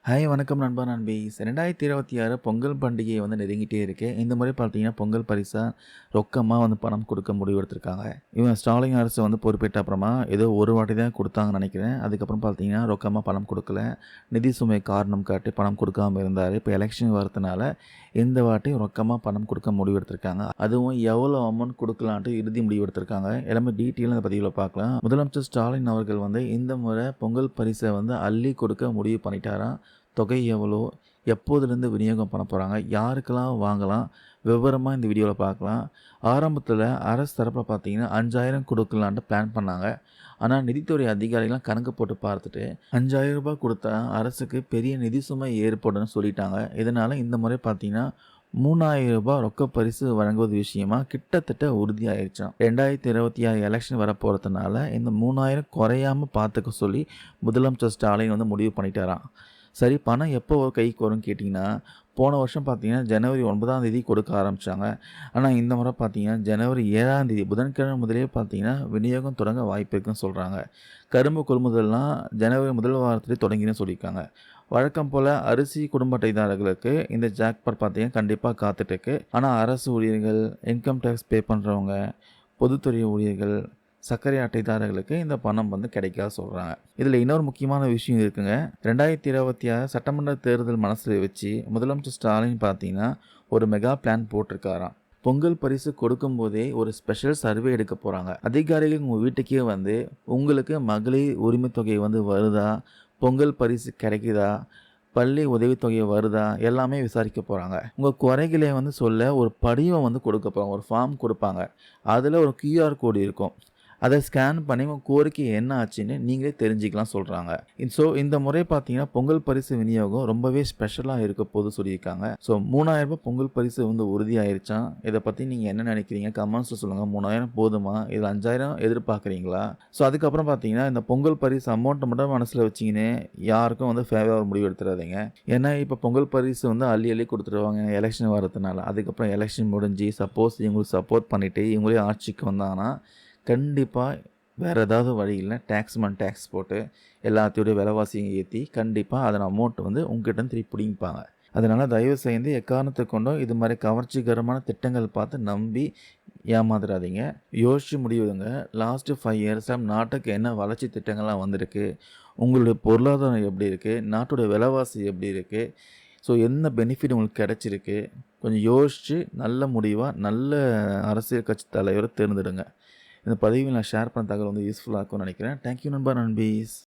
Hi வணக்கம் நண்பா நண்பீஸ். 2026 பொங்கல் பண்டிகை வந்து நெருங்கிட்டே இருக்கு. இந்த முறை பார்த்தீங்கன்னா, பொங்கல் பரிசா ரொக்கமா வந்து பணம் கொடுக்க முடிவெடுத்திருக்காங்க. இவங்க ஸ்டாலின் அரசு வந்து பொறுப்பேற்ற அப்புறமா ஏதோ ஒரு வாட்டி தான் குடுத்தாங்கன்னு நெனைக்கிறேன். அதுக்கப்புறம் பார்த்தீங்கன்னா, ரொக்கமா பணம் குடுக்கல. நிதி சுமை காரணம் காட்டி பணம் குடுக்காம இருந்தாரு. இப்போ எலெக்ஷன் வரதுனால இந்த வாட்டி ரொக்கமா பணம் குடுக்க முடிவெடுத்திருக்காங்க. அதுவும் எவ்வளோ அமௌண்ட் குடுக்கலான்ட்டு இறுதி முடிவெடுத்திருக்காங்க. எல்லாமே டீட்டெயிலா இந்த பதிவுல பார்க்கலாம். முதலமைச்சர் ஸ்டாலின் அவர்கள் வந்து இந்த முறை பொங்கல் பரிச வந்து அள்ளி கொடுக்க முடிவு பண்ணிட்டாராம். தொகை எவ்வளோ? எப்போதுலேருந்து விநியோகம் பண்ண போகிறாங்க? யாருக்கெல்லாம் வாங்கலாம்? விவரமா இந்த வீடியோவில் பார்க்கலாம். ஆரம்பத்தில் அரசு தரப்பில் பார்த்தீங்கன்னா 5000 கொடுக்கலான்ட்டு பிளான் பண்ணாங்க. ஆனால் நிதித்துறை அதிகாரிகள்லாம் கணக்கு போட்டு பார்த்துட்டு ரூ. 5000 கொடுத்தா அரசுக்கு பெரிய நிதி சுமை ஏற்படும்னு சொல்லிட்டாங்க. இதனால் இந்த முறை பார்த்தீங்கன்னா ரூ. 3000 ரொக்க பரிசு வழங்குவது விஷயமா கிட்டத்தட்ட உறுதியாயிருச்சாம். 2026 எலெக்ஷன் வரப்போகிறதுனால இந்த 3000 குறையாம பார்த்துக்க சொல்லி முதலமைச்சர் ஸ்டாலின் வந்து முடிவு பண்ணிட்டாராம். சரி, பணம் எப்போ கைக்கு வரும்னு கேட்டிங்கன்னா, போன வருஷம் பார்த்தீங்கன்னா ஜனவரி 9ஆம் தேதி கொடுக்க ஆரம்பித்தாங்க. ஆனால் இந்த முறை பார்த்தீங்கன்னா ஜனவரி 7ஆம் தேதி புதன்கிழமை முதலே பார்த்தீங்கன்னா விநியோகம் தொடங்க வாய்ப்பு இருக்குன்னு சொல்கிறாங்க. கரும்பு கொள்முதல்லாம் ஜனவரி முதல் வாரத்திலே தொடங்கின்னு சொல்லியிருக்காங்க. வழக்கம் போல் அரிசி குடும்ப அட்டைதாரர்களுக்கு இந்த ஜாக்பாட் பார்த்தீங்கன்னா கண்டிப்பாக காத்துட்ருக்கு. ஆனால் அரசு ஊழியர்கள், இன்கம் டேக்ஸ் பே பண்ணுறவங்க, பொதுத்துறை ஊழியர்கள், சர்க்கரை அட்டைதாரர்களுக்கு இந்த பணம் வந்து கிடைக்காது சொல்கிறாங்க. இதில் இன்னொரு முக்கியமான விஷயம் இருக்குங்க. 2026 சட்டமன்ற தேர்தல் மனசில் வச்சு முதலமைச்சர் ஸ்டாலின் பார்த்தீங்கன்னா ஒரு மெகா பிளான் போட்டிருக்காராம். பொங்கல் பரிசு கொடுக்கும்போதே ஒரு ஸ்பெஷல் சர்வே எடுக்க போகிறாங்க. அதிகாரிகள் உங்கள் வீட்டுக்கே வந்து உங்களுக்கு மகளிர் உரிமை தொகை வந்து வருதா, பொங்கல் பரிசு கிடைக்குதா, பள்ளி உதவித்தொகை வருதா, எல்லாமே விசாரிக்க போகிறாங்க. உங்கள் குறைகளை வந்து சொல்ல ஒரு படிவம் வந்து கொடுக்க போகிறாங்க. ஒரு ஃபார்ம் கொடுப்பாங்க. அதில் ஒரு QR கோடு இருக்கும். அதை ஸ்கேன் பண்ணி உங்கள் கோரிக்கை என்ன ஆச்சுன்னு நீங்களே தெரிஞ்சுக்கலாம் சொல்கிறாங்க. ஸோ இந்த முறை பார்த்தீங்கன்னா பொங்கல் பரிசு விநியோகம் ரொம்பவே ஸ்பெஷலாக இருக்க போது சொல்லியிருக்காங்க. ஸோ ரூ. 3000 பொங்கல் பரிசு வந்து உறுதியாயிருச்சான். இதை பற்றி நீங்கள் என்ன நினைக்கிறீங்க? கமெண்ட்ஸில் சொல்லுங்கள். 3000 போதுமா? இதில் 5000 எதிர்பார்க்குறீங்களா? ஸோ அதுக்கப்புறம் பார்த்தீங்கன்னா இந்த பொங்கல் பரிசு அமௌண்ட்டை மட்டும் மனசில் வச்சிங்கன்னு யாருக்கும் வந்து ஃபேவராக முடிவு எடுத்துடாதீங்க. ஏன்னா இப்போ பொங்கல் பரிசு வந்து அள்ளி அள்ளி கொடுத்துருவாங்க எலெக்ஷன் வரதுனால. அதுக்கப்புறம் எலெக்ஷன் முடிஞ்சு சப்போஸ் இவங்களுக்கு சப்போர்ட் பண்ணிவிட்டு இவங்களே ஆட்சிக்கு வந்தாங்கன்னா கண்டிப்பாக வேறு ஏதாவது வழியில் டேக்ஸ் போட்டு எல்லாத்தையோடைய விலைவாசியை ஏற்றி கண்டிப்பாக அதன் அமௌண்ட் வந்து உங்ககிட்ட திருப்பி பிடிங்கிப்பாங்க. அதனால் தயவு செய்து எக்காரணத்தை கொண்டும் இது மாதிரி கவர்ச்சிகரமான திட்டங்கள் பார்த்து நம்பி ஏமாந்துடாதீங்க. யோசிச்சு முடிவுங்க. லாஸ்ட்டு 5 இயர்ஸாக நாட்டுக்கு என்ன வளர்ச்சி திட்டங்கள்லாம் வந்திருக்கு, உங்களுடைய பொருளாதாரம் எப்படி இருக்குது, நாட்டுடைய விலைவாசி எப்படி இருக்குது, ஸோ என்ன பெனிஃபிட் உங்களுக்கு கிடச்சிருக்கு, கொஞ்சம் யோசித்து நல்ல முடிவாக நல்ல அரசியல் கட்சி தலைவரை தேர்ந்தெடுங்க. இந்த பதிவில் நான் ஷேர் பண்ண தகவல் வந்து யூஸ்ஃபுல்லாக இருக்கும்னு நினைக்கிறேன். தேங்க்யூ நண்பா நண்பீஸ்.